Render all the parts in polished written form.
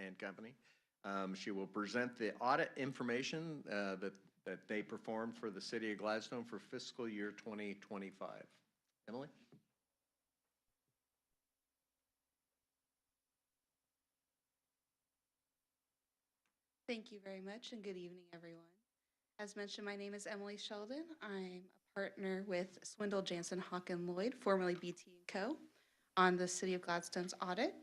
and Company. She will present the audit information that they performed for the City of Gladstone for fiscal year 2025. Emily? Thank you very much, and good evening, everyone. As mentioned, my name is Emily Sheldon. I'm a partner with Swindle, Jansen, Hawk & Lloyd, formerly BT & Co., on the City of Gladstone's audit.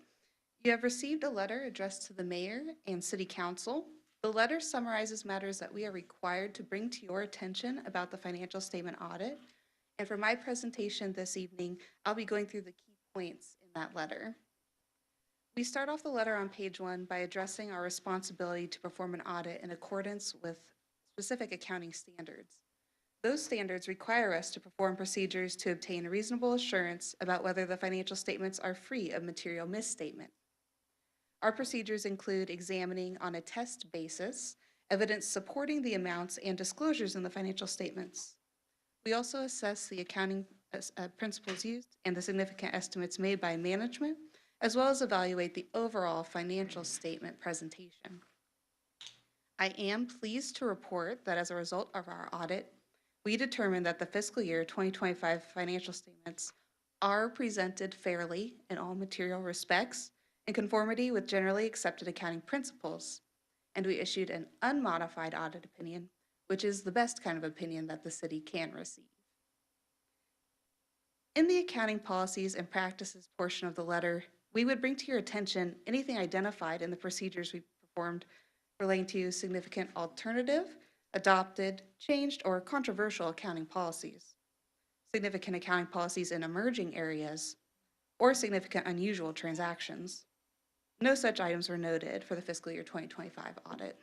You have received a letter addressed to the Mayor and City Council. The letter summarizes matters that we are required to bring to your attention about the financial statement audit. And for my presentation this evening, I'll be going through the key points in that letter. We start off the letter on page 1 by addressing our responsibility to perform an audit in accordance with specific accounting standards. Those standards require us to perform procedures to obtain reasonable assurance about whether the financial statements are free of material misstatement. Our procedures include examining on a test basis evidence supporting the amounts and disclosures in the financial statements. We also assess the accounting principles used and the significant estimates made by management, as well as evaluate the overall financial statement presentation. I am pleased to report that as a result of our audit, we determined that the fiscal year 2025 financial statements are presented fairly in all material respects in conformity with generally accepted accounting principles, and we issued an unmodified audit opinion, which is the best kind of opinion that the city can receive. In the accounting policies and practices portion of the letter, we would bring to your attention anything identified in the procedures we performed relating to significant alternative, adopted, changed, or controversial accounting policies, significant accounting policies in emerging areas, or significant unusual transactions. No such items were noted for the fiscal year 2025 audit.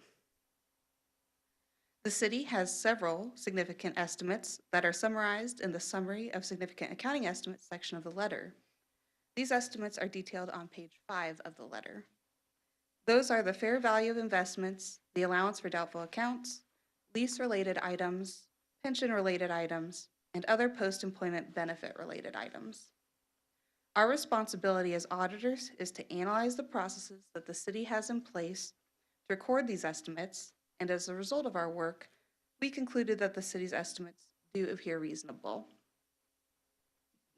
The city has several significant estimates that are summarized in the Summary of Significant Accounting Estimates section of the letter. These estimates are detailed on page 5 of the letter. Those are the fair value of investments, the allowance for doubtful accounts, lease-related items, pension-related items, and other post-employment benefit-related items. Our responsibility as auditors is to analyze the processes that the city has in place to record these estimates, and as a result of our work, we concluded that the city's estimates do appear reasonable.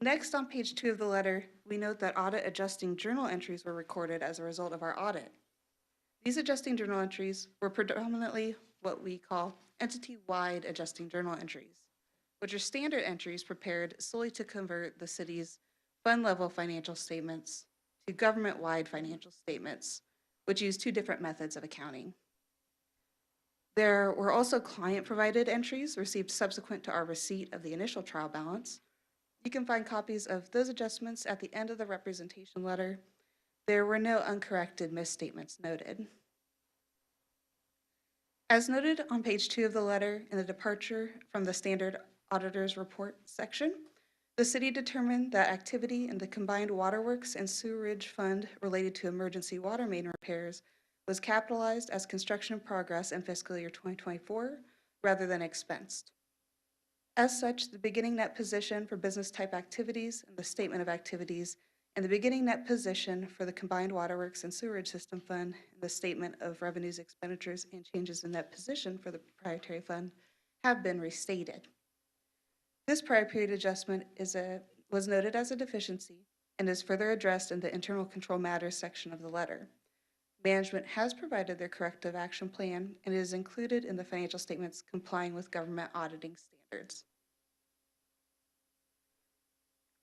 Next, on page 2 of the letter, we note that audit adjusting journal entries were recorded as a result of our audit. These adjusting journal entries were predominantly what we call entity-wide adjusting journal entries, which are standard entries prepared solely to convert the city's fund-level financial statements to government-wide financial statements, which use 2 different methods of accounting. There were also client-provided entries received subsequent to our receipt of the initial trial balance. You can find copies of those adjustments at the end of the representation letter. There were no uncorrected misstatements noted. As noted on page 2 of the letter in the departure from the standard auditor's report section, the city determined that activity in the combined waterworks and sewerage fund related to emergency water main repairs was capitalized as construction progress in fiscal year 2024 rather than expensed. As such, the beginning net position for business type activities and the statement of activities and the beginning net position for the combined waterworks and sewerage system fund and the statement of revenues, expenditures, and changes in net position for the proprietary fund have been restated. This prior period adjustment was noted as a deficiency and is further addressed in the internal control matters section of the letter. Management has provided their corrective action plan and it is included in the financial statements complying with government auditing standards.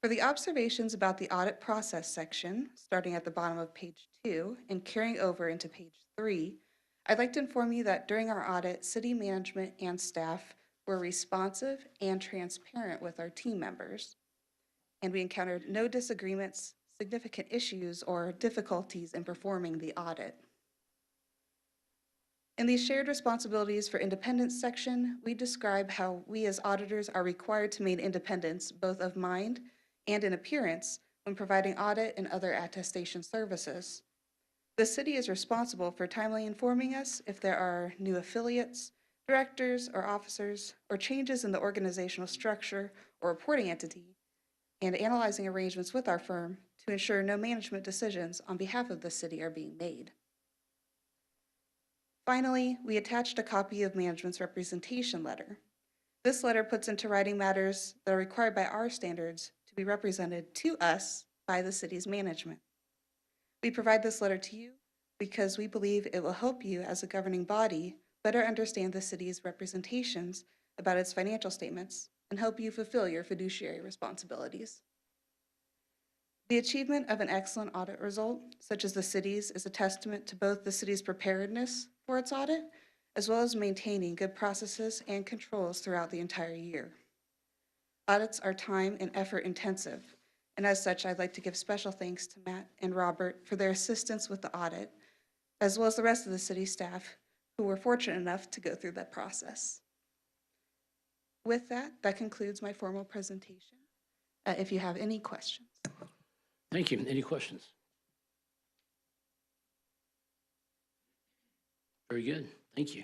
For the observations about the audit process section, starting at the bottom of page 2 and carrying over into page 3, I'd like to inform you that during our audit, city management and staff were responsive and transparent with our team members, and we encountered no disagreements, significant issues, or difficulties in performing the audit. In the shared responsibilities for independence section, we describe how we as auditors are required to maintain independence both of mind and in appearance when providing audit and other attestation services. The city is responsible for timely informing us if there are new affiliates, directors or officers, or changes in the organizational structure or reporting entity, and analyzing arrangements with our firm to ensure no management decisions on behalf of the city are being made. Finally, we attached a copy of management's representation letter. This letter puts into writing matters that are required by our standards to be represented to us by the city's management. We provide this letter to you because we believe it will help you as a governing body better understand the city's representations about its financial statements and help you fulfill your fiduciary responsibilities. The achievement of an excellent audit result, such as the city's, is a testament to both the city's preparedness for its audit, as well as maintaining good processes and controls throughout the entire year. Audits are time and effort intensive, and as such, I'd like to give special thanks to Matt and Robert for their assistance with the audit, as well as the rest of the city staff who were fortunate enough to go through that process. With that, that concludes my formal presentation. If you have any questions. Thank you. Any questions? Very good. Thank you.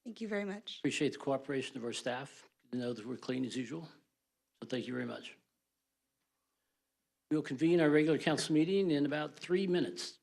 Thank you very much. Appreciate the cooperation of our staff. Good to know that we're clean as usual. So thank you very much. We'll convene our regular council meeting in about 3 minutes.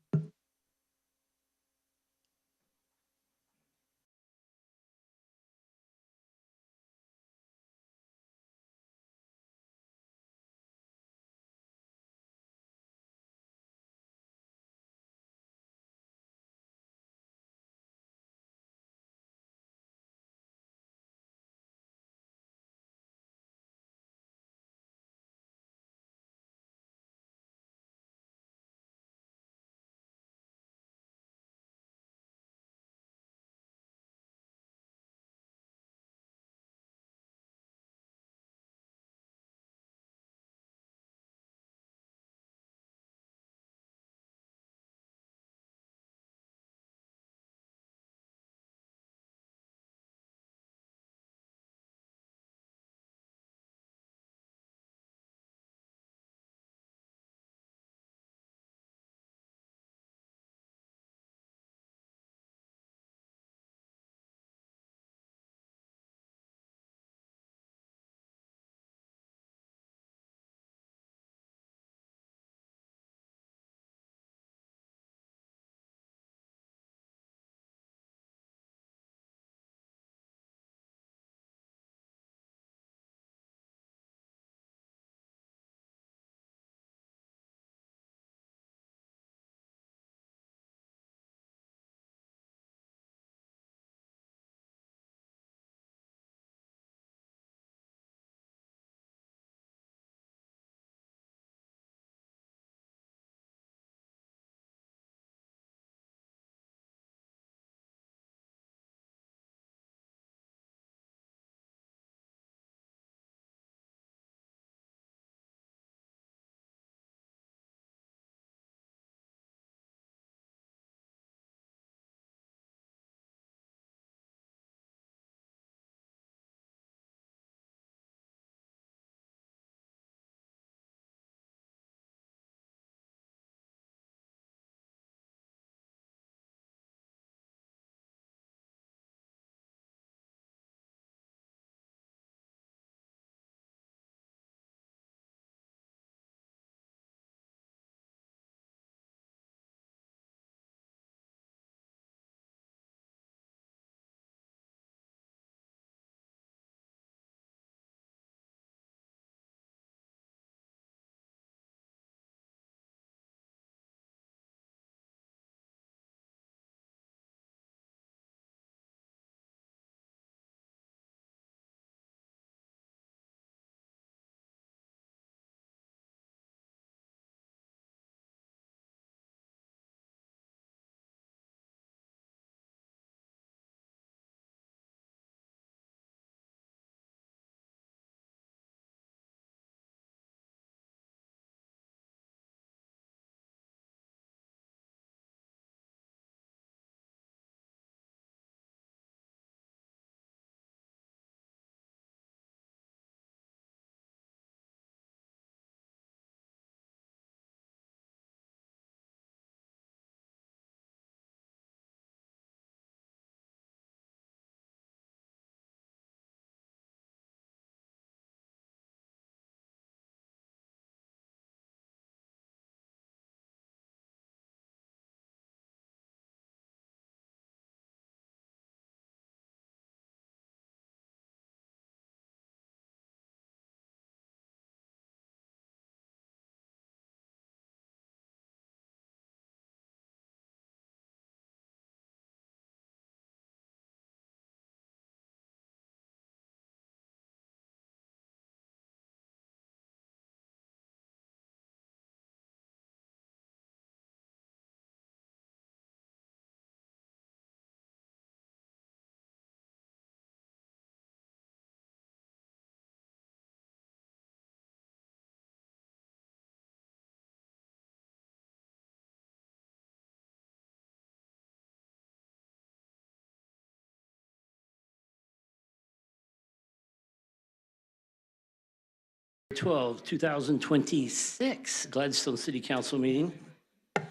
12, 2026 Gladstone City Council meeting.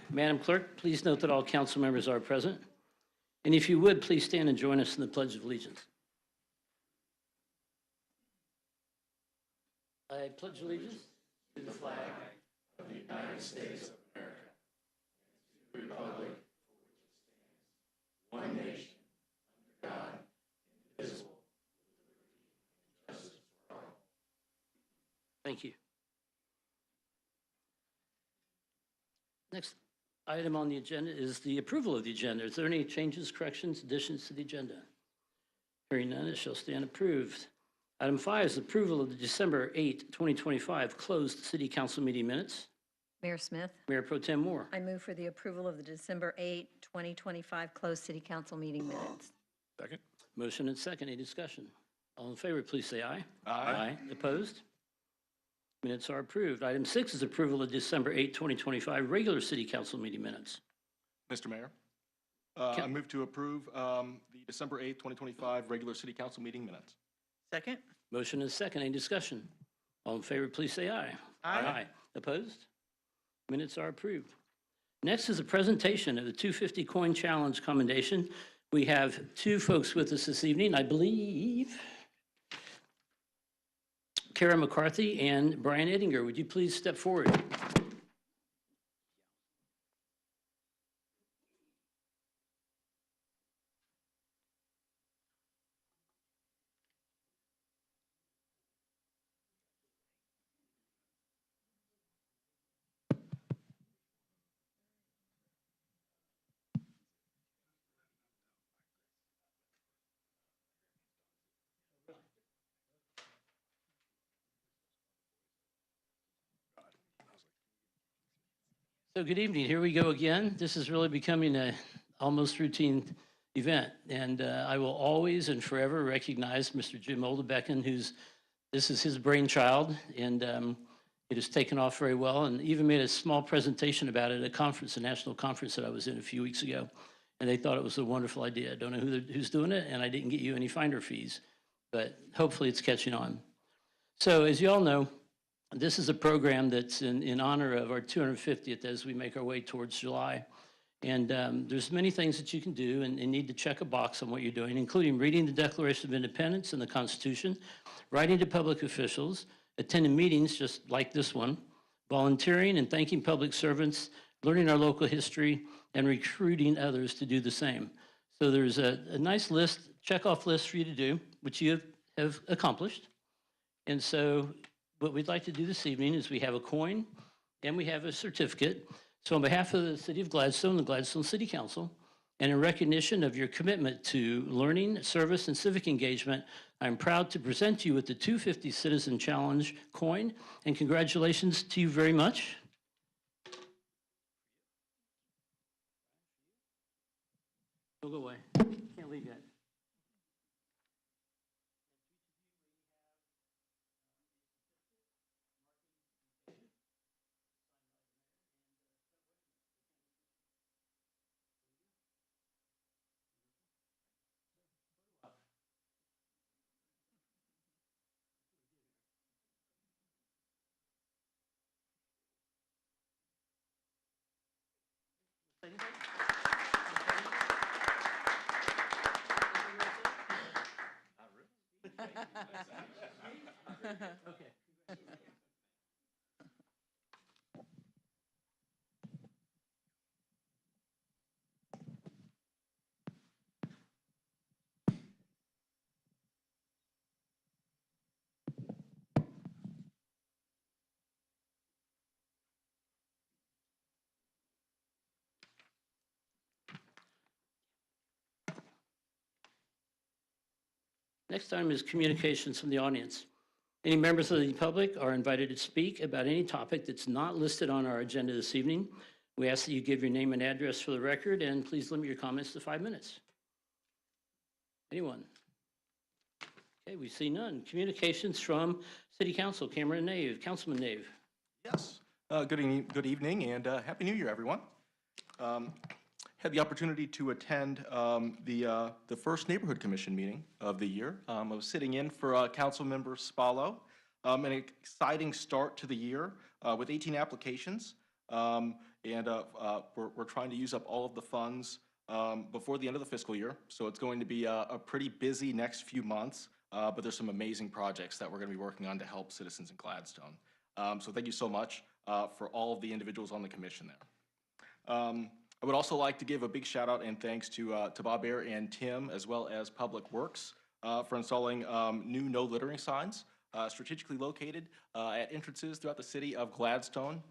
Madam Clerk, please note that all council members are present. And if you would, please stand and join us in the Pledge of Allegiance. I pledge allegiance to the flag of the United States of America, to the republic for which it stands, one nation, under God, indivisible, with liberty and justice for all. Thank you. Next item on the agenda is the approval of the agenda. Is there any changes, corrections, additions to the agenda? Hearing none, it shall stand approved. Item 5 is approval of the December 8, 2025 closed city council meeting minutes. Mayor Smith, Mayor Pro Tem Moore. I move for the approval of the December 8, 2025 closed city council meeting minutes. Second. Motion and second. Any discussion? All in favor, please say aye. Aye. Opposed? Minutes are approved. Item 6 is approval of December 8, 2025 regular city council meeting minutes. Mr. Mayor, I move to approve the December 8th, 2025 regular city council meeting minutes. Second? Motion and second. Any discussion? All in favor, please say aye. Aye. Opposed? Minutes are approved. Next is a presentation of the 250 Coin Challenge Commendation. We have two folks with us this evening, I believe. Kara McCarthy and Brian Ettinger. Would you please step forward? So good evening. Here we go again. This is really becoming a almost routine event. And I will always and forever recognize Mr. Jim Oldebecken, this is his brainchild. And it has taken off very well, and even made a small presentation about it at a conference, a national conference that I was in a few weeks ago. And they thought it was a wonderful idea. I don't know who's doing it, and I didn't get you any finder fees, but hopefully it's catching on. So as you all know, this is a program that's in honor of our 250th as we make our way towards July. And there's many things that you can do and need to check a box on what you're doing, including reading the Declaration of Independence and the Constitution, writing to public officials, attending meetings just like this one, volunteering and thanking public servants, learning our local history, and recruiting others to do the same. So there's a nice list, check-off list for you to do, which you have accomplished. And so what we'd like to do this evening is we have a coin and we have a certificate. So on behalf of the City of Gladstone, the Gladstone City Council, and in recognition of your commitment to learning, service, and civic engagement, I'm proud to present you with the 250 Citizen Challenge coin, and congratulations to you very much. Don't go away. Can't leave yet. Okay. Next item is communications from the audience. Any members of the public are invited to speak about any topic that's not listed on our agenda this evening. We ask that you give your name and address for the record, and please limit your comments to 5 minutes. Anyone? Okay, we see none. Communications from City Council, Cameron Nave, Councilman Nave. Yes. Good evening and Happy New Year, everyone. Had the opportunity to attend the first Neighborhood Commission meeting of the year. I was sitting in for Councilmember Spallo. An exciting start to the year with 18 applications. We're trying to use up all of the funds before the end of the fiscal year. So it's going to be a pretty busy next few months, but there's some amazing projects that we're going to be working on to help citizens in Gladstone. So thank you so much for all of the individuals on the commission there. I would also like to give a big shout out and thanks to Bob Bear and Tim, as well as Public Works, for installing new no littering signs strategically located at entrances throughout the city of Gladstone.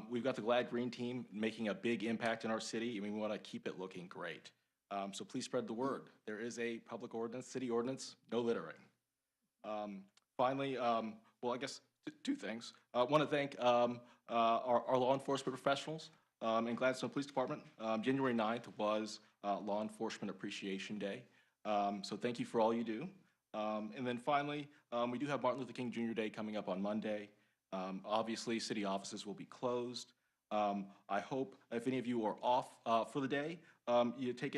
We've got the Glad Green team making a big impact in our city, and we want to keep it looking great. So please spread the word. There is a public ordinance, city ordinance, no littering. Finally, well, I guess two things. I want to thank our law enforcement professionals in Gladstone Police Department. January 9th was Law Enforcement Appreciation Day. So thank you for all you do. And then finally, we do have Martin Luther King Jr. Day coming up on Monday. Obviously, city offices will be closed. I hope if any of you are off for the day, you take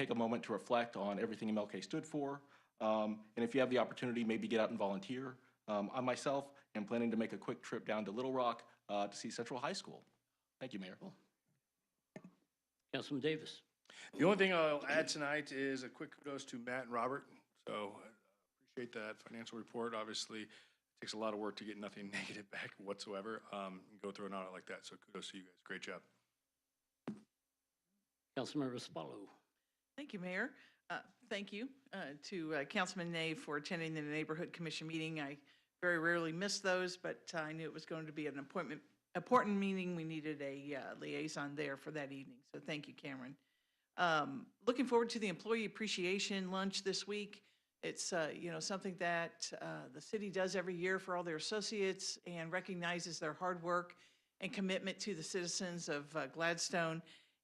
a moment to reflect on everything MLK stood for. And if you have the opportunity, maybe get out and volunteer. I myself am planning to make a quick trip down to Little Rock to see Central High School. Thank you, Mayor. Councilman Davis. The only thing I'll add tonight is a quick kudos to Matt and Robert. So I appreciate that financial report. Obviously, it takes a lot of work to get nothing negative back whatsoever and go through an audit like that. So kudos to you guys. Great job. Councilmember Spallo. Thank you, Mayor. Thank you to Councilman Nave for attending the Neighborhood Commission meeting. I very rarely miss those, but I knew it was going to be an important meeting. We needed a liaison there for that evening. So thank you, Cameron. Looking forward to the employee appreciation lunch this week. It's something that the city does every year for all their associates and recognizes their hard work and commitment to the citizens of Gladstone.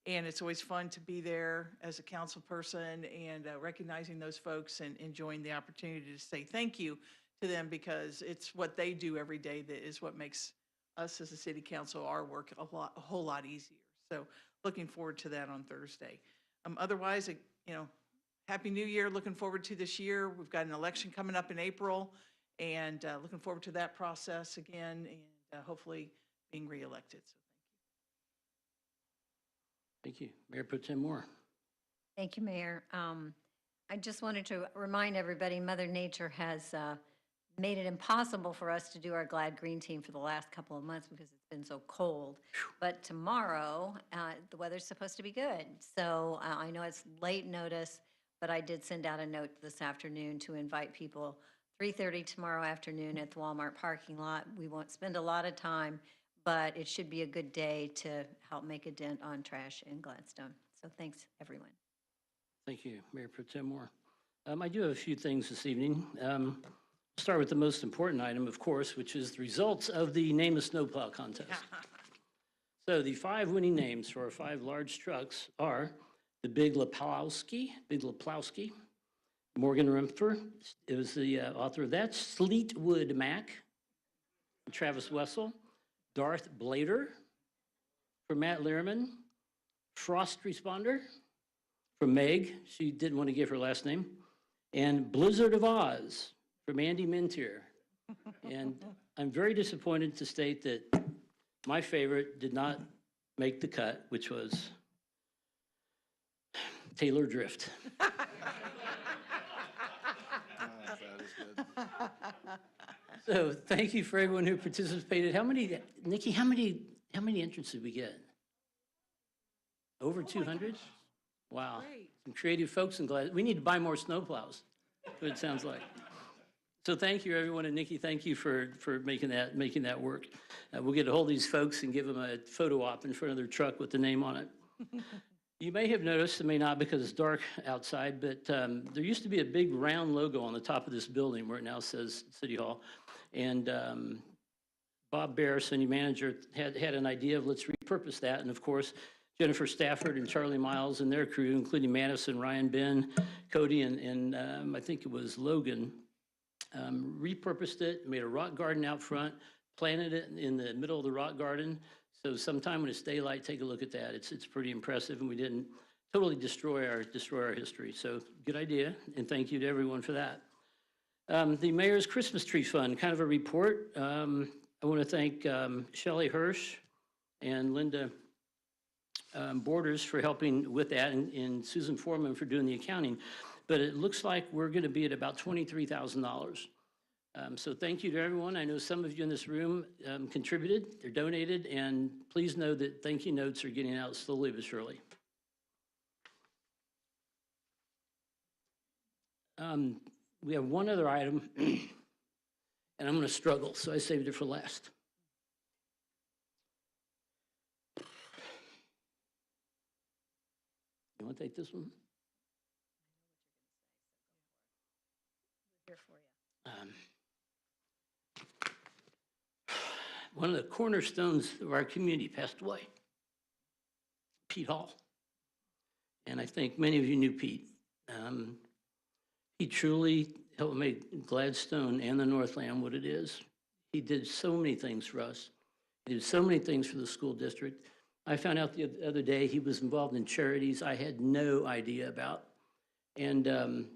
And it's always fun to be there as a council person and recognizing those folks and enjoying the opportunity to say thank you to them, because it's what they do every day that is what makes us as a city council, our work a whole lot easier. So looking forward to that on Thursday. Otherwise, Happy New Year. Looking forward to this year. We've got an election coming up in April, and looking forward to that process again, and hopefully being reelected. So Thank you. Mayor Pro Tem Moore. Thank you, Mayor. I just wanted to remind everybody, Mother Nature has made it impossible for us to do our Glad Green team for the last couple of months because it's been so cold. But tomorrow, the weather's supposed to be good. So I know it's late notice, but I did send out a note this afternoon to invite people 3:30 tomorrow afternoon at the Walmart parking lot. We won't spend a lot of time, but it should be a good day to help make a dent on trash in Gladstone. So thanks, everyone. Thank you, Mayor Pro Tem Moore. I do have a few things this evening. Start with the most important item, of course, which is the results of the Name a Snowplow contest. So the 5 winning names for our 5 large trucks are the Big Leplowski, Morgan Rempfer, it was the author of that, Fleetwood Mac, Travis Wessel, Darth Blader, for Matt Lehrman, Frost Responder, from Meg, she didn't want to give her last name, and Blizzard of Oz, from Andy Mintier. And I'm very disappointed to state that my favorite did not make the cut, which was Taylor Drift. That is good. So thank you for everyone who participated. Nikki, how many entrances did we get? Over 200? Wow. Great. Some creative folks in Gladstone. We need to buy more snowplows, what it sounds like. So thank you, everyone, and Nikki, thank you for making that work. We'll get a hold of these folks and give them a photo op in front of their truck with the name on it. You may have noticed, it may not because it's dark outside, but there used to be a big round logo on the top of this building where it now says City Hall. And Bob Bear, city manager, had an idea of let's repurpose that. And of course, Jennifer Stafford and Charlie Miles and their crew, including Madison, Ryan, Ben, Cody, and I think it was Logan, repurposed it, made a rock garden out front, planted it in the middle of the rock garden. So sometime when it's daylight, take a look at that. It's pretty impressive, and we didn't totally destroy our history. So good idea, and thank you to everyone for that. The Mayor's Christmas Tree Fund, kind of a report. I want to thank Shelley Hirsch and Linda Borders for helping with that, and Susan Foreman for doing the accounting. But it looks like we're going to be at about $23,000. So thank you to everyone. I know some of you in this room contributed or donated, and please know that thank you notes are getting out slowly but surely. We have one other item, and I'm going to struggle, so I saved it for last. You want to take this one? Here for you. One of the cornerstones of our community passed away, Pete Hall. And I think many of you knew Pete. He truly helped make Gladstone and the Northland what it is. He did so many things for us. He did so many things for the school district. I found out the other day he was involved in charities I had no idea about. And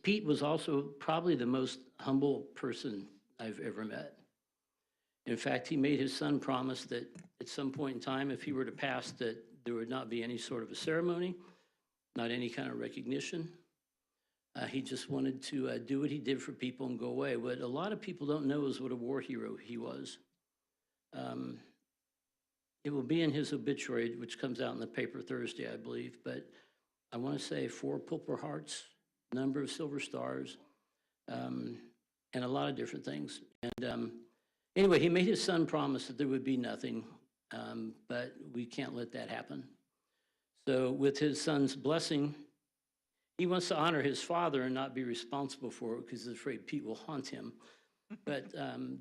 Pete was also probably the most humble person I've ever met. In fact, he made his son promise that at some point in time, if he were to pass, that there would not be any sort of a ceremony, not any kind of recognition. He just wanted to do what he did for people and go away. What a lot of people don't know is what a war hero he was. It will be in his obituary, which comes out in the paper Thursday, I believe, but I want to say 4 Purple Hearts, number of silver stars, and a lot of different things. And anyway, he made his son promise that there would be nothing, but we can't let that happen. So with his son's blessing, he wants to honor his father and not be responsible for it because he's afraid Pete will haunt him. But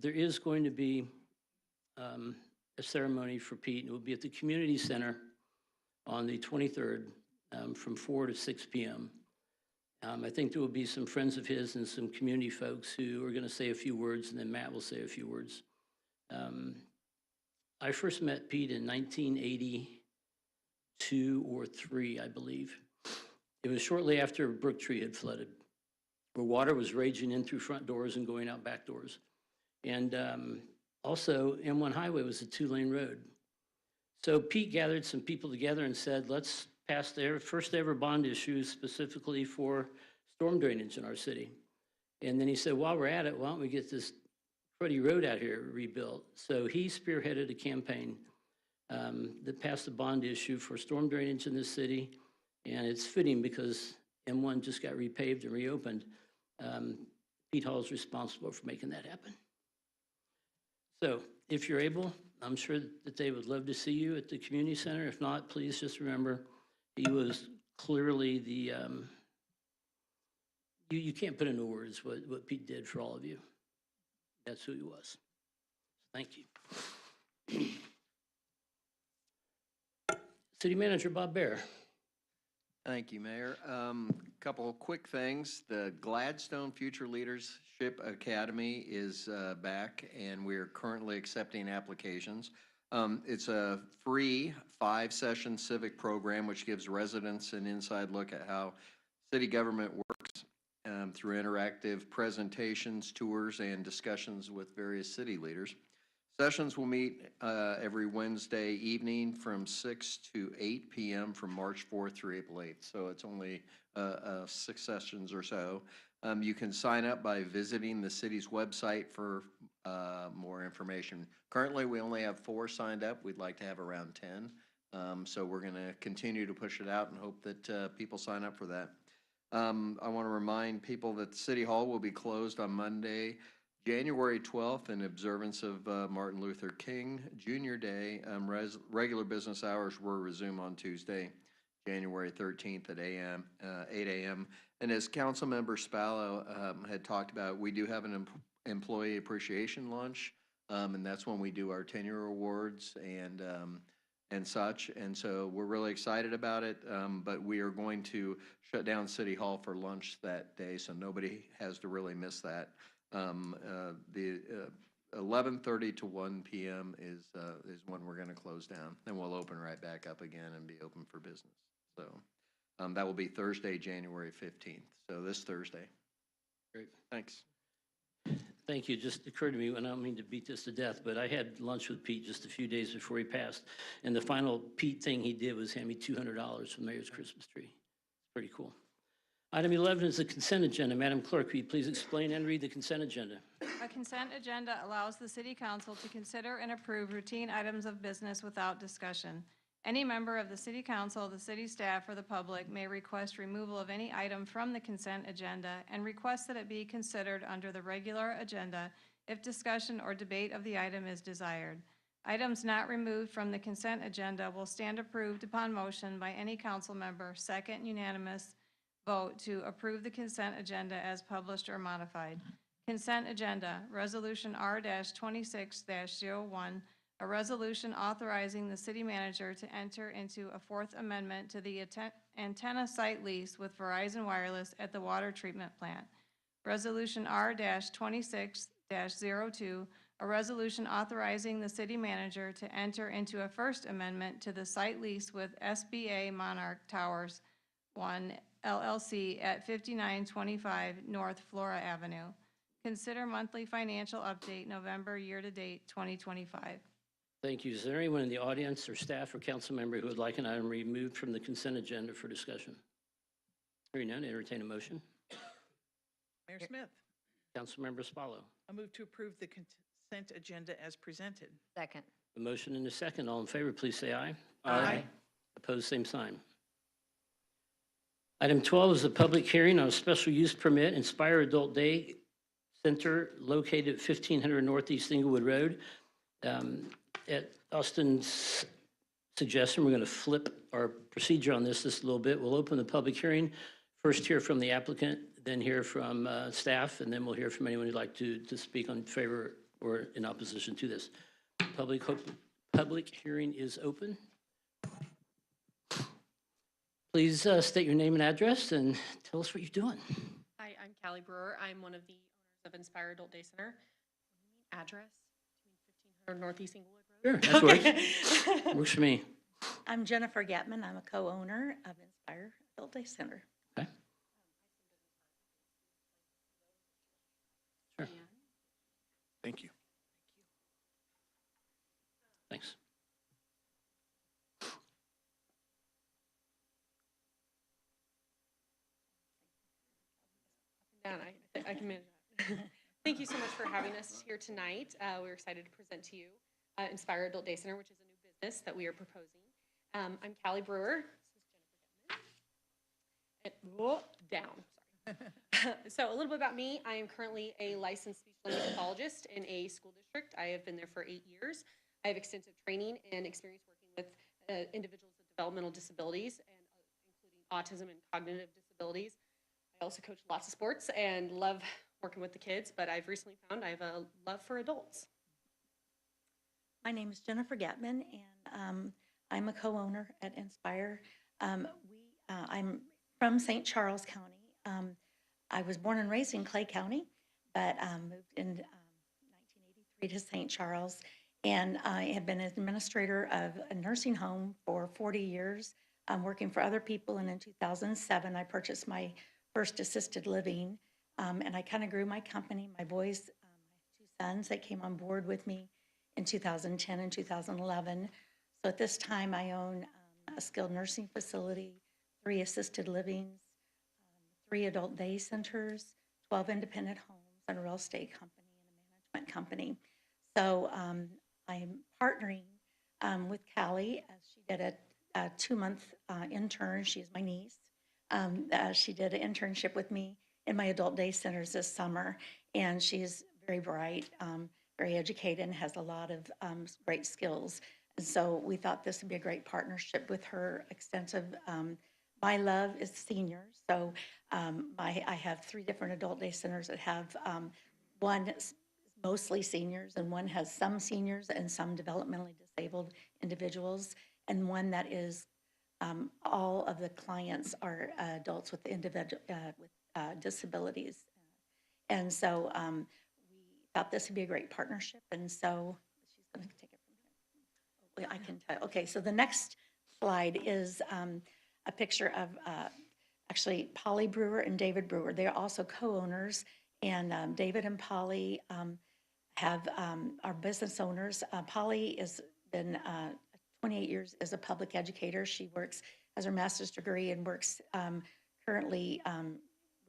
there is going to be a ceremony for Pete, and it will be at the community center on the 23rd from 4 to 6 p.m. I think there will be some friends of his and some community folks who are going to say a few words, and then Matt will say a few words. I first met Pete in 1982 or 3, I believe. It was shortly after Brooktree had flooded, where water was raging in through front doors and going out back doors. And also, M1 Highway was a 2-lane road. So Pete gathered some people together and said, let's pass their first ever bond issue specifically for storm drainage in our city. And then he said, while we're at it, why don't we get this cruddy road out here rebuilt? So he spearheaded a campaign that passed a bond issue for storm drainage in this city. And it's fitting because M1 just got repaved and reopened. Pete Hall is responsible for making that happen. So if you're able, I'm sure that they would love to see you at the community center. If not, please just remember, he was clearly the, you can't put into words what Pete did for all of you. That's who he was. Thank you. City Manager Bob Bear. Thank you, Mayor. Couple of quick things. The Gladstone Future Leadership Academy is back, and we are currently accepting applications. It's a free 5-session civic program which gives residents an inside look at how city government works through interactive presentations, tours, and discussions with various city leaders. Sessions will meet every Wednesday evening from 6 to 8 p.m. from March 4th through April 8th. So it's only 6 sessions or so. You can sign up by visiting the city's website for more information. Currently, we only have 4 signed up. We'd like to have around 10. So we're going to continue to push it out and hope that people sign up for that. I want to remind people that City Hall will be closed on Monday, January 12th, in observance of Martin Luther King Jr. Day. Regular business hours will resume on Tuesday, January 13th at 8 a.m. And as Councilmember Spallo had talked about, we do have an employee appreciation lunch, and that's when we do our tenure awards and such. And so we're really excited about it, but we are going to shut down City Hall for lunch that day, so nobody has to really miss that. The 11:30 to 1 p.m. is when we're going to close down. Then we'll open right back up again and be open for business. So that will be Thursday, January 15th. So this Thursday. Great, thanks. Thank you. It just occurred to me, and I don't mean to beat this to death, but I had lunch with Pete just a few days before he passed. And the final Pete thing he did was hand me $200 from the mayor's Christmas tree. Pretty cool. Item 11 is the consent agenda. Madam Clerk, will you please explain and read the consent agenda? A consent agenda allows the city council to consider and approve routine items of business without discussion. Any member of the city council, the city staff, or the public may request removal of any item from the consent agenda and request that it be considered under the regular agenda if discussion or debate of the item is desired. Items not removed from the consent agenda will stand approved upon motion by any council member, second unanimous vote to approve the consent agenda as published or modified. Consent agenda, Resolution R-26-01, a resolution authorizing the city manager to enter into a fourth amendment to the antenna site lease with Verizon Wireless at the water treatment plant. Resolution R-26-02, a resolution authorizing the city manager to enter into a first amendment to the site lease with SBA Monarch Towers 1 LLC at 5925 North Flora Avenue. Consider monthly financial update November year-to-date 2025. Thank you. Is there anyone in the audience or staff or council member who would like an item removed from the consent agenda for discussion? Hearing none, entertain a motion. Mayor Smith, Councilmember Spallo. I move to approve the consent agenda as presented. Second. A motion and a second. All in favor, please say aye. Aye. Opposed, same sign. Item 12 is a public hearing on a special use permit, Inspire Adult Day Center located at 1500 Northeast Inglewood Road. At Austin's suggestion, we're going to flip our procedure on this just a little bit. We'll open the public hearing, first hear from the applicant, then hear from staff, and then we'll hear from anyone who'd like to speak on favor or in opposition to this. Public hearing is open. Please state your name and address and tell us what you're doing. Hi, I'm Callie Brewer. I'm one of the owners of Inspire Adult Day Center. Address, 1500 Northeast Inglewood Road. Sure, that works. Works for me. I'm Jennifer Gatman. I'm a co-owner of Inspire Adult Day Center. Okay. Sure. Thank you. Thanks. Down, I can manage that. Thank you so much for having us here tonight. We're excited to present to you Inspire Adult Day Center, which is a new business that we are proposing. I'm Callie Brewer. This is Jennifer Getman. Sorry. So a little bit about me. I am currently a licensed speech language pathologist in a school district. I have been there for 8 years. I have extensive training and experience working with individuals with developmental disabilities, and including autism and cognitive disabilities. I also coach lots of sports and love working with the kids, but I've recently found I have a love for adults. My name is Jennifer Gatman, and I'm a co-owner at Inspire. I'm from St. Charles County. I was born and raised in Clay County, but moved in 1983 to St. Charles, and I have been an administrator of a nursing home for 40 years, working for other people, and in 2007 I purchased my first assisted living, and I kind of grew my company. My boys, my 2 sons, they came on board with me in 2010 and 2011. So at this time, I own a skilled nursing facility, 3 assisted livings, 3 adult day centers, 12 independent homes, and a real estate company and a management company. So I'm partnering with Callie, as she did a 2-month intern. She is my niece. She did an internship with me in my adult day centers this summer, and she's very bright, very educated, and has a lot of great skills. And so we thought this would be a great partnership with her extensive. My love is seniors, so I have 3 different adult day centers that have one is mostly seniors, and one has some seniors and some developmentally disabled individuals, and one that is all of the clients are adults with disabilities. And so we thought this would be a great partnership, and so she's going to take it from here. I can tell. Okay, so the next slide is a picture of actually Polly Brewer and David Brewer. They're also co-owners, and David and Polly are business owners. Polly has been 28 years as a public educator. She has her master's degree and works currently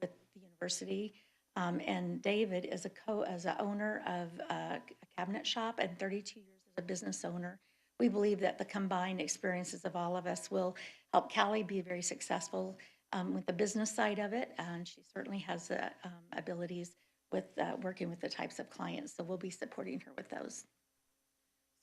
with the university. And David is as a owner of a cabinet shop and 32 years as a business owner. We believe that the combined experiences of all of us will help Callie be very successful with the business side of it, and she certainly has the abilities with working with the types of clients, so we'll be supporting her with those.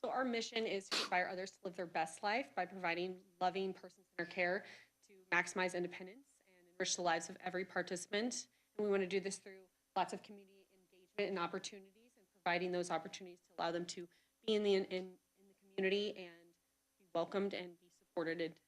So our mission is to inspire others to live their best life by providing loving, person-centered care to maximize independence and enrich the lives of every participant. And we want to do this through lots of community engagement and opportunities, and providing those opportunities to allow them to be in the community and be welcomed and be supported to do that.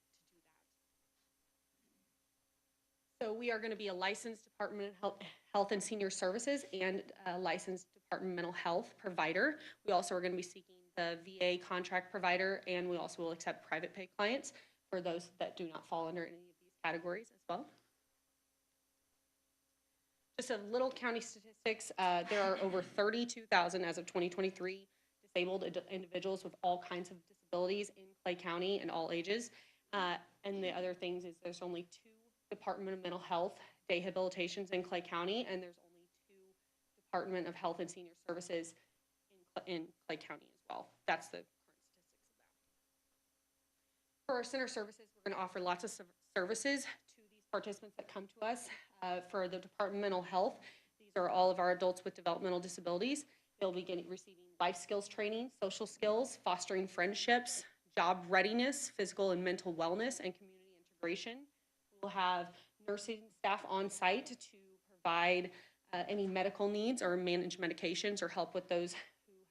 So we are going to be a licensed Department of Health and Senior Services and a licensed Department of Mental Health provider. We also are going to be seeking the VA contract provider, and we also will accept private pay clients for those that do not fall under any of these categories as well. Just a little county statistics. There are over 32,000 as of 2023 disabled individuals with all kinds of disabilities in Clay County and all ages. And the other things is there's only 2 Department of Mental Health day habilitations in Clay County, and there's only 2 Department of Health and Senior Services in Clay County as well. That's the current statistics of that. For our center services, we're going to offer lots of services to these participants that come to us. For the Department of Mental Health, these are all of our adults with developmental disabilities. They'll be receiving life skills training, social skills, fostering friendships, job readiness, physical and mental wellness, and community integration. We'll have nursing staff on site to provide any medical needs or manage medications or help with those who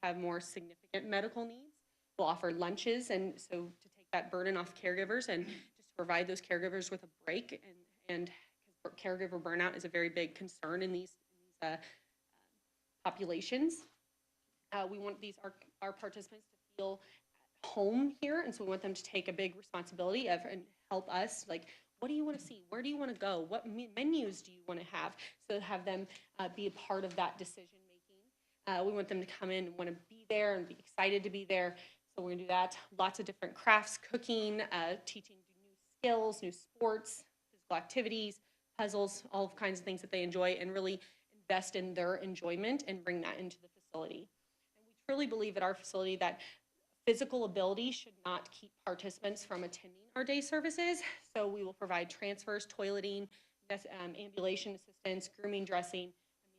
have more significant medical needs. We'll offer lunches, and so to take that burden off caregivers and just provide those caregivers with a break, and caregiver burnout is a very big concern in these populations. We want our participants to feel at home here, and so we want them to take a big responsibility and help us, like, what do you want to see? Where do you want to go? What menus do you want to have? So have them be a part of that decision making. We want them to come in and want to be there and be excited to be there. So we're going to do that. Lots of different crafts, cooking, teaching new skills, new sports, physical activities, puzzles, all kinds of things that they enjoy, and really invest in their enjoyment and bring that into the facility. And we truly believe at our facility that physical ability should not keep participants from attending our day services. So we will provide transfers, toileting, ambulation assistance, grooming, dressing, and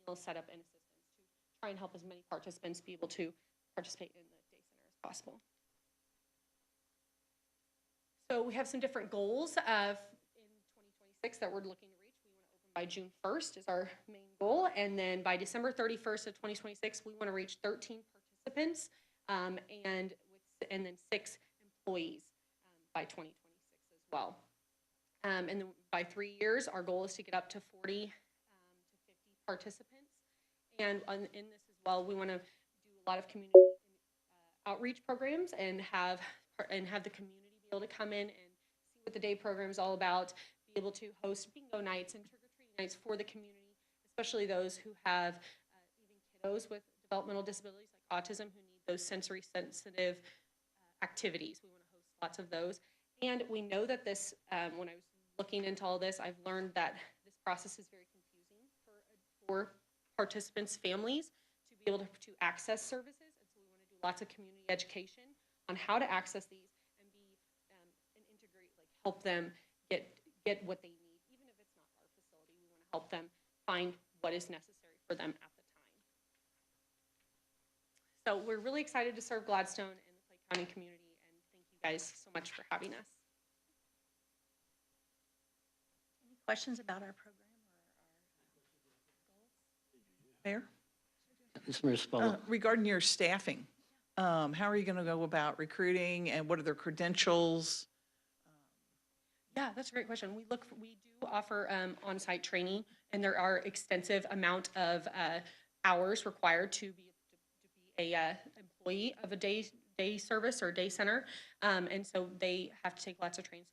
meal setup and assistance to try and help as many participants be able to participate in the day center as possible. So we have some different goals in 2026 that we're looking to reach. We want to open by June 1st is our main goal. And then by December 31st of 2026, we want to reach 13 participants and then 6 employees by 2026 as well. And then by 3 years, our goal is to get up to 40 to 50 participants. And in this as well, we want to do a lot of community outreach programs and have the community be able to come in and see what the day program is all about, be able to host bingo nights and trick-or-treating nights for the community, especially those who have even kiddos with developmental disabilities like autism who need those sensory sensitive activities. We want to host lots of those. And we know that this, when I was looking into all this, I've learned that this process is very confusing for participants' families to be able to access services. And so we want to do lots of community education on how to access these and and integrate, like help them get what they need. Even if it's not our facility, we want to help them find what is necessary for them at the time. So we're really excited to serve Gladstone and the Clay County community, and thank you guys so much for having us. Any questions about our program or our goals? Mayor? Ms. Mariscal. Regarding your staffing, how are you going to go about recruiting, and what are their credentials? Yeah, that's a great question. We do offer on-site training, and there are extensive amount of hours required to be a employee of a day service or day center, and so they have to take lots of training.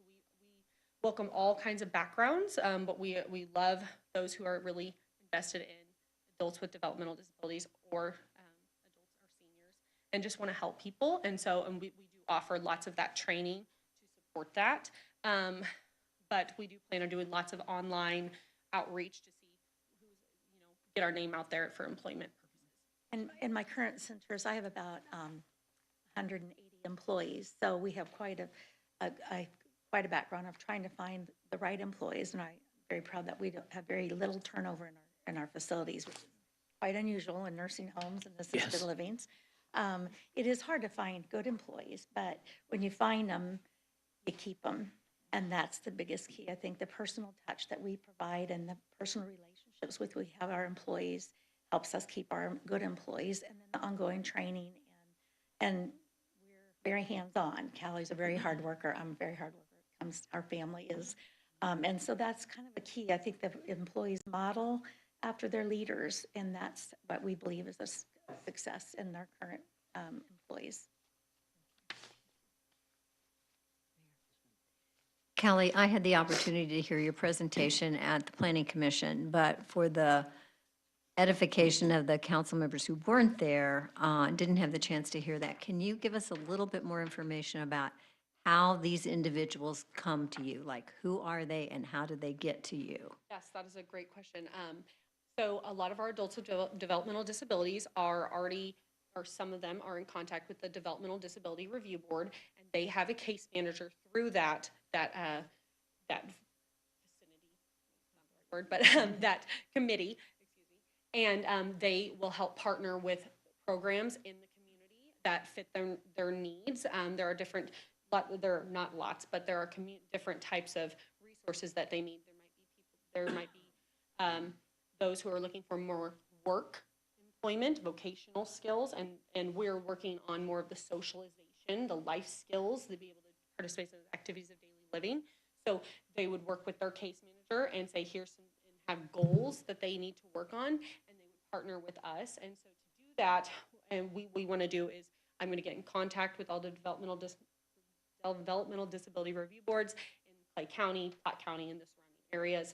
So welcome all kinds of backgrounds, but we love those who are really invested in adults with developmental disabilities or adults or seniors and just want to help people. And so we do offer lots of that training to support that. But we do plan on doing lots of online outreach to see who's, get our name out there for employment purposes. And in my current centers, I have about 180 employees, so we have quite a background of trying to find the right employees, and I'm very proud that we don't have very little turnover in our facilities, which is quite unusual in nursing homes and assisted Yes. livings. It is hard to find good employees, but when you find them, you keep them, and that's the biggest key. I think the personal touch that we provide and the personal relationships with we have our employees helps us keep our good employees, and then the ongoing training and we're very hands-on. Callie's a very hard worker. I'm a very hard worker. Our family is. And so that's kind of a key. I think the employees model after their leaders, and that's what we believe is a success in our current employees. Callie, I had the opportunity to hear your presentation at the Planning Commission, but for the edification of the council members who weren't there, didn't have the chance to hear that. Can you give us a little bit more information about how these individuals come to you? Like, who are they and how did they get to you? Yes, that is a great question. So a lot of our adults with developmental disabilities are already, or some of them are in contact with the Developmental Disability Review Board, and they have a case manager through that vicinity, not the right word, but that committee, excuse me, and they will help partner with programs in the community that fit their needs. There are different, there are not lots, but there are different types of resources that they need. There might be those who are looking for more work employment, vocational skills, and we're working on more of the socialization, the life skills to be able to participate in activities of daily living. So they would work with their case manager and say, here's some, and have goals that they need to work on, and they would partner with us. And so to do that, and we want to do is, I'm going to get in contact with all the developmental disability review boards in Clay County, Platte County, and the surrounding areas,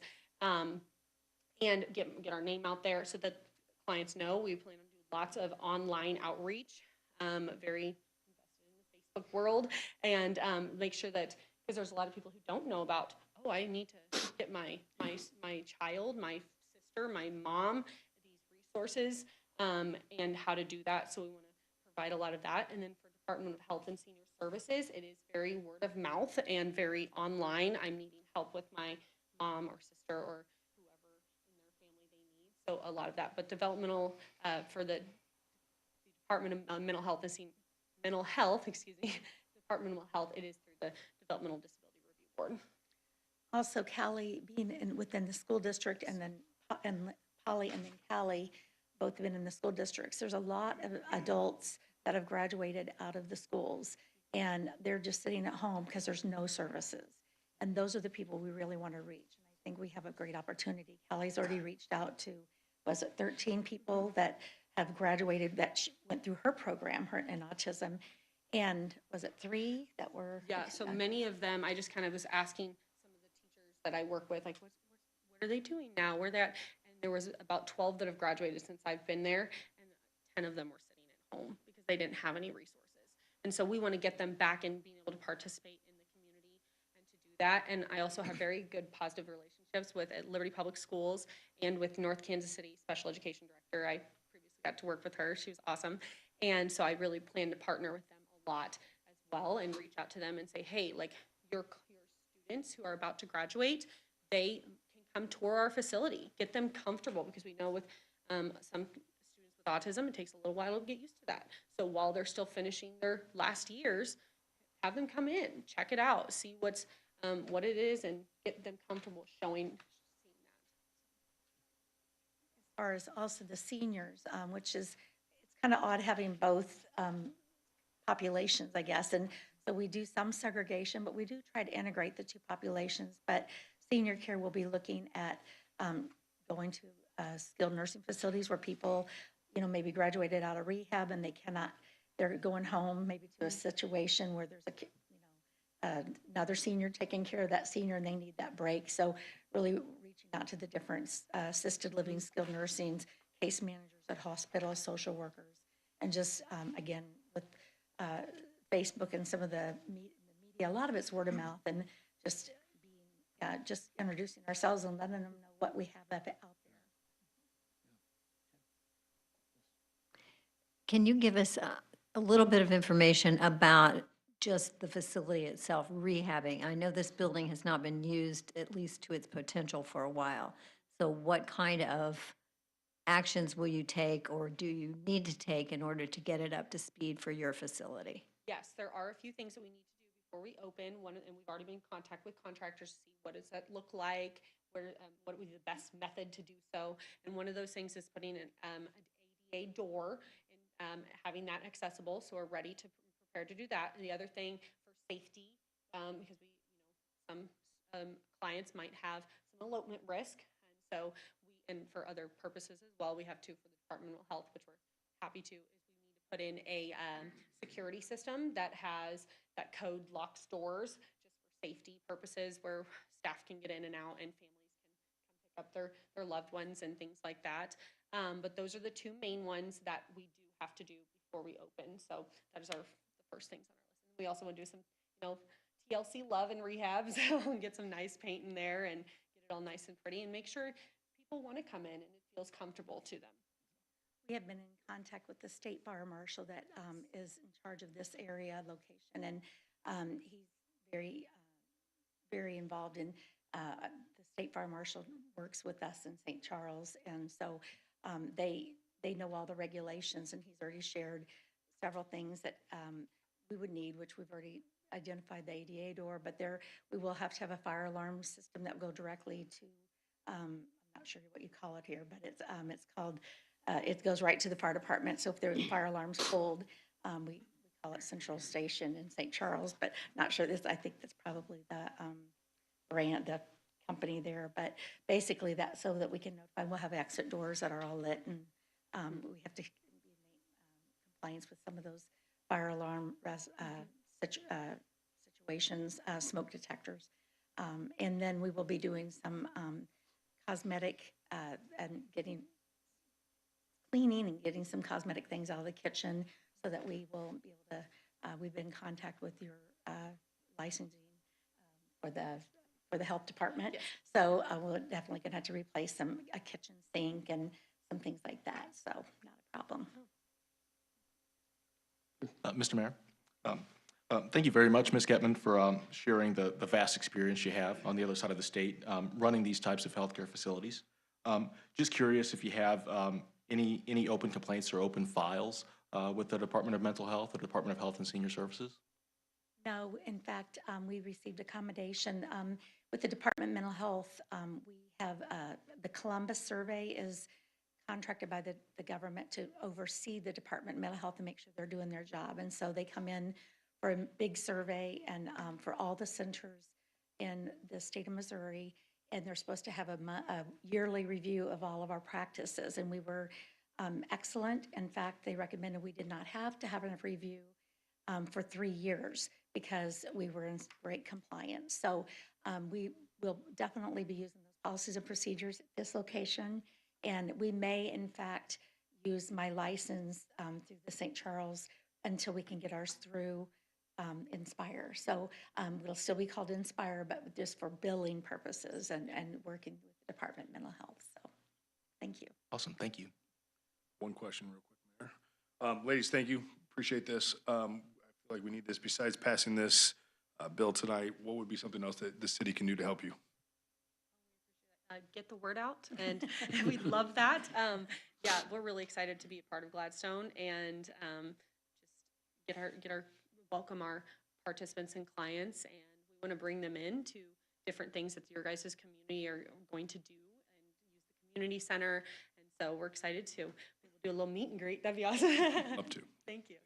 and get our name out there so that clients know. We plan on doing lots of online outreach, very invested in the Facebook world, and make sure that, because there's a lot of people who don't know about, oh, I need to get my child, my sister, my mom, these resources, and how to do that. So we want to provide a lot of that. And then for Department of Health and Senior Services, it is very word of mouth and very online. I'm needing help with my mom or sister or whoever in their family they need. So a lot of that, but developmental for the Department of Mental Health, excuse me, Department of Mental Health, it is through the Developmental Disability Review Board. Also, Callie being within the school district, and then Polly and then Callie both been in the school districts. There's a lot of adults that have graduated out of the schools, and they're just sitting at home because there's no services. And those are the people we really want to reach. And I think we have a great opportunity. Callie's already reached out to, was it 13 people that have graduated that went through her program, her in autism, and was it 3 that were? Yeah, so many of them, I just kind of was asking some of the teachers that I work with, like, what are they doing now? Where they're at? And there was about 12 that have graduated since I've been there, and 10 of them were sitting at home because they didn't have any resources. And so we want to get them back and being able to participate in the community and to do that. And I also have very good positive relationships with Liberty Public Schools and with North Kansas City Special Education Director. I previously got to work with her. She was awesome. And so I really plan to partner with them a lot as well and reach out to them and say, hey, like your students who are about to graduate, they can come tour our facility, get them comfortable, because we know with some students with autism, it takes a little while to get used to that. So while they're still finishing their last years, have them come in, check it out, see what it is, and get them comfortable seeing that. As far as also the seniors, which is, it's kind of odd having both populations, I guess. And so we do some segregation, but we do try to integrate the two populations. But senior care will be looking at going to skilled nursing facilities where people, maybe graduated out of rehab and they cannot, they're going home maybe to a situation where there's another senior taking care of that senior and they need that break. So really reaching out to the different assisted living, skilled nursing, case managers at hospitals, social workers, and just, again, with Facebook and some of the media, a lot of it's word of mouth and just being, just introducing ourselves and letting them know what we have out there. Can you give us a little bit of information about just the facility itself, rehabbing? I know this building has not been used, at least to its potential, for a while. So what kind of actions will you take, or do you need to take in order to get it up to speed for your facility? Yes, there are a few things that we need to do before we open. One, and we've already been in contact with contractors to see what does that look like, where, what would be the best method to do so. And one of those things is putting an ADA door and having that accessible, so we're ready to prepare to do that. And the other thing for safety, because we, some clients might have some elopement risk, and so and for other purposes as well, we have to for the Department of Health, which we're happy to, is we need to put in a security system that has that code locks doors just for safety purposes where staff can get in and out and families can come pick up their loved ones and things like that. But those are the two main ones that we do have to do before we open. So that is the first things on our list. We also want to do some, TLC love and rehab, so get some nice paint in there and get it all nice and pretty and make sure people want to come in and it feels comfortable to them. We have been in contact with the state fire marshal that is in charge of this area location, and he's very, very involved in, the state fire marshal works with us in St. Charles, and so they know all the regulations, and he's already shared several things that we would need, which we've already identified the ADA door, but we will have to have a fire alarm system that will go directly to, I'm not sure what you call it here, but it's called, it goes right to the fire department. So if there's fire alarms pulled, we call it Central Station in St. Charles, but not sure I think that's probably the brand, the company there. But basically that so that we can notify, we'll have exit doors that are all lit, and we have to be in compliance with some of those fire alarm situations, smoke detectors. And then we will be doing some cosmetic and cleaning and getting some cosmetic things out of the kitchen so that we will be able to, we've been in contact with your licensing for the health department. Yes. So we're definitely going to have to replace a kitchen sink and some things like that. So not a problem. Mr. Mayor, thank you very much, Ms. Getman, for sharing the vast experience you have on the other side of the state running these types of healthcare facilities. Just curious if you have any open complaints or open files with the Department of Mental Health or Department of Health and Senior Services? No, in fact, we received accommodation with the Department of Mental Health. We have the Columbus survey is contracted by the government to oversee the Department of Mental Health and make sure they're doing their job. And so they come in for a big survey and for all the centers in the state of Missouri, and they're supposed to have a yearly review of all of our practices. And we were excellent. In fact, they recommended we did not have to have a review for 3 years because we were in great compliance. So we will definitely be using those policies and procedures at this location. And we may, in fact, use my license through the St. Charles until we can get ours through Inspire. So it'll still be called Inspire, but just for billing purposes and working with the Department of Mental Health. So thank you. Awesome, thank you. One question real quick, Mayor. Ladies, thank you. Appreciate this. I feel like we need this. Besides passing this bill tonight, what would be something else that the city can do to help you? Get the word out, and we love that. Yeah, we're really excited to be a part of Gladstone and just welcome our participants and clients, and we want to bring them in to different things that your guys' community are going to do and use the community center. And so we're excited to do a little meet and greet. That'd be awesome. Up to. Thank you.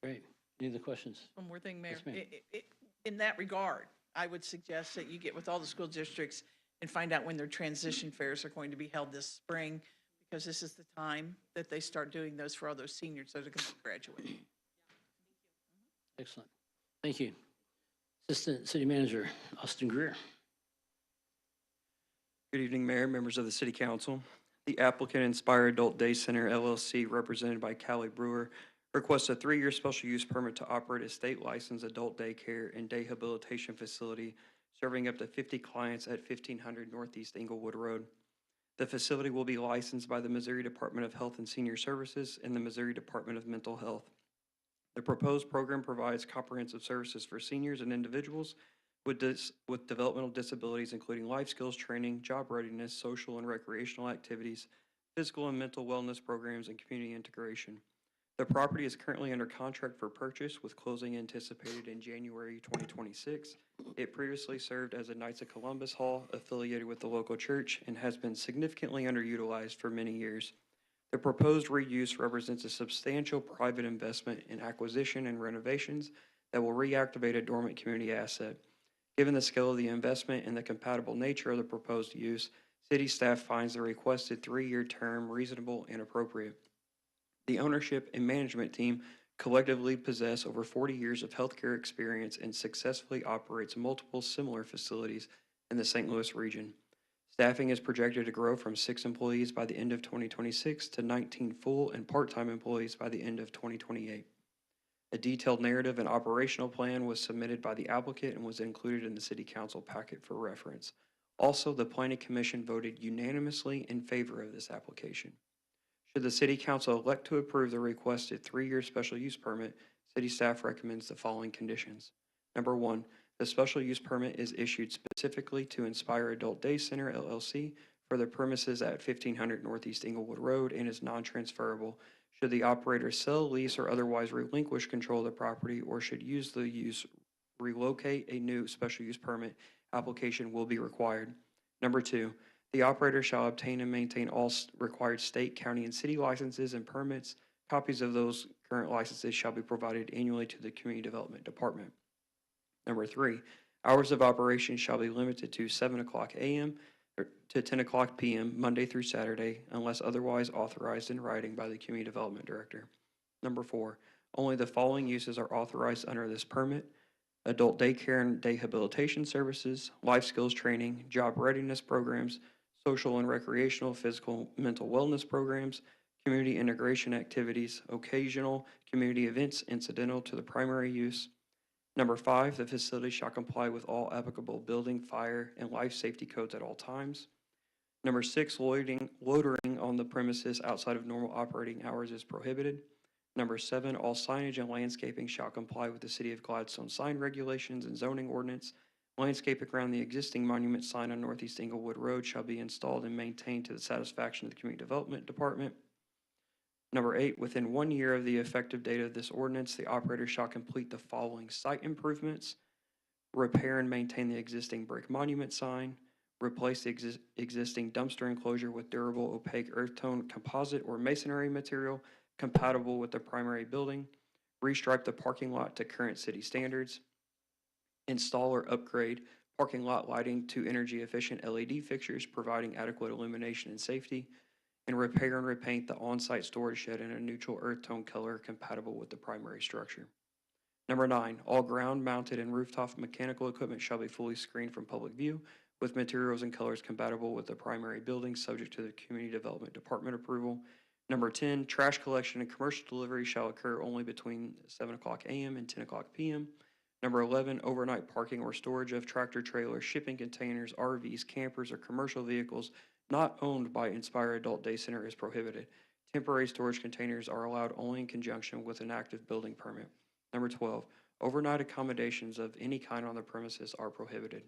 Great. Any other questions? One more thing, Mayor. Yes, ma'am. In that regard, I would suggest that you get with all the school districts and find out when their transition fairs are going to be held this spring, because this is the time that they start doing those for all those seniors that are going to be graduating. Excellent. Thank you. Assistant City Manager Austin Greer. Good evening, Mayor, members of the City Council. The applicant Inspire Adult Day Center LLC, represented by Callie Brewer, requests a 3-year special use permit to operate a state-licensed adult daycare and rehabilitation facility serving up to 50 clients at 1500 Northeast Englewood Road. The facility will be licensed by the Missouri Department of Health and Senior Services and the Missouri Department of Mental Health. The proposed program provides comprehensive services for seniors and individuals with developmental disabilities, including life skills training, job readiness, social and recreational activities, physical and mental wellness programs, and community integration. The property is currently under contract for purchase with closing anticipated in January 2026. It previously served as a Knights of Columbus Hall affiliated with the local church and has been significantly underutilized for many years. The proposed reuse represents a substantial private investment in acquisition and renovations that will reactivate a dormant community asset. Given the scale of the investment and the compatible nature of the proposed use, city staff finds the requested 3-year term reasonable and appropriate. The ownership and management team collectively possess over 40 years of healthcare experience and successfully operates multiple similar facilities in the St. Louis region. Staffing is projected to grow from 6 employees by the end of 2026 to 19 full and part-time employees by the end of 2028. A detailed narrative and operational plan was submitted by the applicant and was included in the City Council packet for reference. Also, the Planning Commission voted unanimously in favor of this application. Should the City Council elect to approve the requested 3-year special use permit, City staff recommends the following conditions. Number 1, the special use permit is issued specifically to Inspire Adult Day Center, LLC, for the premises at 1500 Northeast Englewood Road and is non-transferable. Should the operator sell, lease, or otherwise relinquish control of the property or should use the use relocate, a new special use permit application will be required. Number 2, the operator shall obtain and maintain all required state, county, and city licenses and permits. Copies of those current licenses shall be provided annually to the Community Development Department. Number 3, hours of operation shall be limited to 7 o'clock a.m. to 10 o'clock p.m. Monday through Saturday, unless otherwise authorized in writing by the Community Development Director. Number 4, only the following uses are authorized under this permit: adult daycare and rehabilitation services, life skills training, job readiness programs, social and recreational, physical, mental wellness programs, community integration activities, occasional community events incidental to the primary use. Number 5, the facility shall comply with all applicable building, fire, and life safety codes at all times. Number 6, loitering on the premises outside of normal operating hours is prohibited. Number 7, all signage and landscaping shall comply with the City of Gladstone sign regulations and zoning ordinance. Landscaping around the existing monument sign on Northeast Englewood Road shall be installed and maintained to the satisfaction of the Community Development Department. Number 8, within 1 year of the effective date of this ordinance, the operator shall complete the following site improvements: repair and maintain the existing brick monument sign, replace the existing dumpster enclosure with durable opaque earth tone composite or masonry material compatible with the primary building, restripe the parking lot to current city standards, install or upgrade parking lot lighting to energy efficient LED fixtures providing adequate illumination and safety, and repair and repaint the on-site storage shed in a neutral earth tone color compatible with the primary structure. Number 9, all ground-mounted and rooftop mechanical equipment shall be fully screened from public view with materials and colors compatible with the primary building subject to the Community Development Department approval. Number 10, trash collection and commercial delivery shall occur only between 7 o'clock a.m. and 10 o'clock p.m. Number 11, overnight parking or storage of tractor trailers, shipping containers, RVs, campers, or commercial vehicles not owned by Inspire Adult Day Center is prohibited. Temporary storage containers are allowed only in conjunction with an active building permit. Number 12, overnight accommodations of any kind on the premises are prohibited.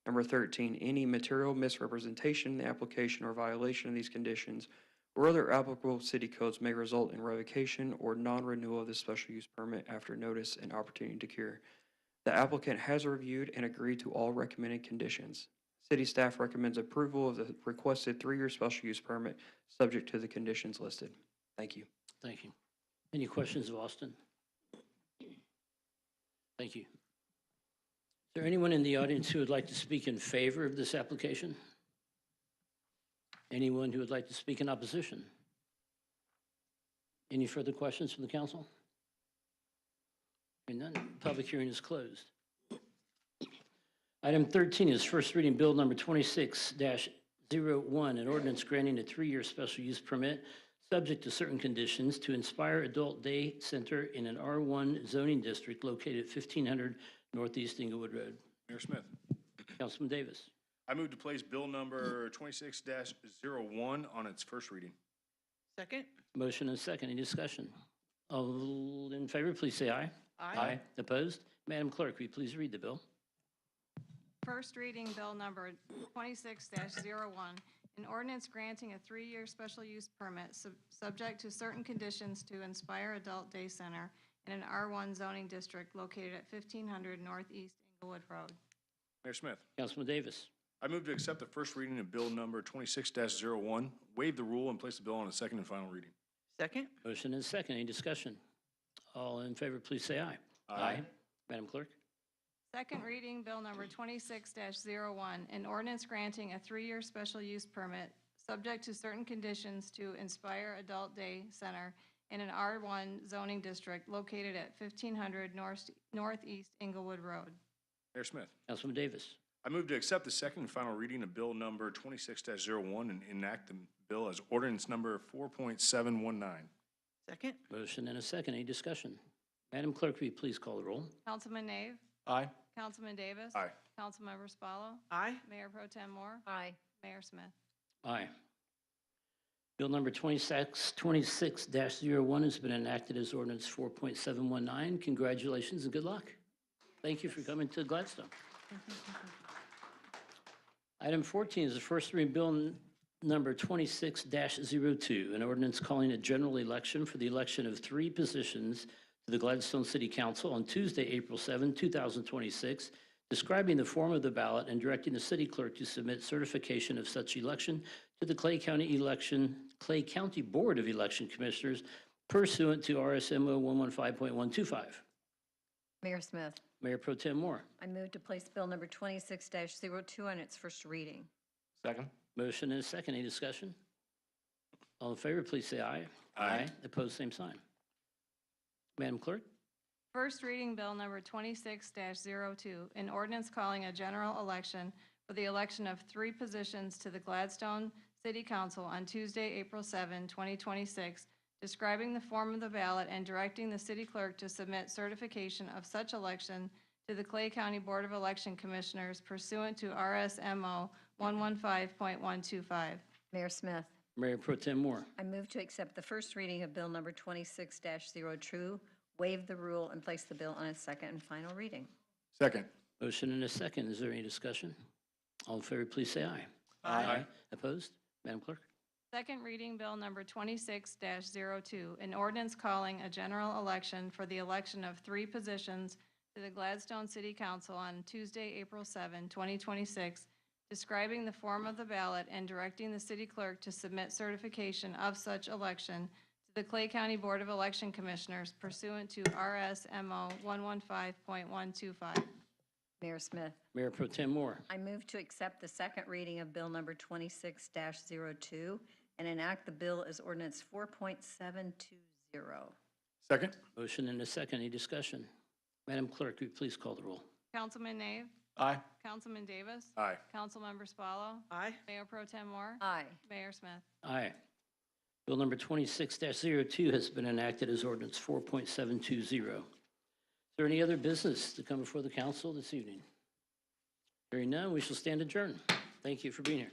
Number 13, any material misrepresentation in the application or violation of these conditions or other applicable city codes may result in revocation or non-renewal of the special use permit after notice and opportunity to cure. The applicant has reviewed and agreed to all recommended conditions. City staff recommends approval of the requested 3-year special use permit subject to the conditions listed. Thank you. Thank you. Any questions of Austin? Thank you. Is there anyone in the audience who would like to speak in favor of this application? Anyone who would like to speak in opposition? Any further questions from the council? Hearing none, public hearing is closed. Item 13 is first reading Bill Number 26-01, an ordinance granting a 3-year special use permit subject to certain conditions to Inspire Adult Day Center in an R1 zoning district located at 1500 Northeast Inglewood Road. Mayor Smith. Councilman Davis. I move to place bill number 26-01 on its first reading. Second? Motion and second. Any discussion? All in favor, please say aye. Aye. Opposed? Madam Clerk, will you please read the bill? First reading Bill Number 26-01, an ordinance granting a 3-year special use permit subject to certain conditions to Inspire Adult Day Center in an R1 zoning district located at 1500 Northeast Inglewood Road. Mayor Smith. Councilman Davis. I move to accept the first reading of bill number 26-01, waive the rule, and place the bill on its second and final reading. Second? Motion and second. Any discussion? All in favor, please say aye. Aye. Madam Clerk. Second reading Bill Number 26-01, an ordinance granting a 3-year special use permit subject to certain conditions to Inspire Adult Day Center in an R1 zoning district located at 1500 Northeast Inglewood Road. Mayor Smith. Councilman Davis. I move to accept the second and final reading of bill number 26-01 and enact the bill as ordinance number 4.719. Second? Motion and a second. Any discussion? Madam Clerk, will you please call the roll? Councilman Nave? Aye. Councilman Davis? Aye. Councilmember Spalo? Aye. Mayor Pro Tem Moore? Aye. Mayor Smith? Aye. Bill number 26-01 has been enacted as ordinance 4.719. Congratulations and good luck. Thank you for coming to Gladstone. Item 14 is the first reading bill number 26-02, an ordinance calling a general election for the election of 3 positions to the Gladstone City Council on Tuesday, April 7, 2026, describing the form of the ballot and directing the city clerk to submit certification of such election to the Clay County Board of Election Commissioners pursuant to RSMO 115.125. Mayor Smith. Mayor Pro Tem Moore. I move to place bill number 26-02 on its first reading. Second? Motion and a second. Any discussion? All in favor, please say aye. Aye. Opposed, same sign. Madam Clerk? First reading Bill Number 26-02, an ordinance calling a general election for the election of 3 positions to the Gladstone City Council on Tuesday, April 7, 2026, describing the form of the ballot and directing the city clerk to submit certification of such election to the Clay County Board of Election Commissioners pursuant to RSMO 115.125. Mayor Smith. Mayor Pro Tem Moore. I move to accept the first reading of bill number 26-02, waive the rule, and place the bill on its second and final reading. Second. Motion and a second. Is there any discussion? All in favor, please say aye. Aye. Opposed? Madam Clerk? Second reading Bill Number 26-02, an ordinance calling a general election for the election of 3 positions to the Gladstone City Council on Tuesday, April 7, 2026, describing the form of the ballot and directing the city clerk to submit certification of such election to the Clay County Board of Election Commissioners pursuant to RSMO 115.125. Mayor Smith. Mayor Pro Tem Moore. I move to accept the second reading of bill number 26-02 and enact the bill as ordinance 4.720. Second. Motion and a second. Any discussion? Madam Clerk, will you please call the roll? Councilman Nave? Aye. Councilman Davis? Aye. Councilmember Spalo? Aye. Mayor Pro Tem Moore? Aye. Mayor Smith? Aye. Bill number 26-02 has been enacted as ordinance 4.720. Is there any other business to come before the council this evening? Hearing none, we shall stand adjourned. Thank you for being here.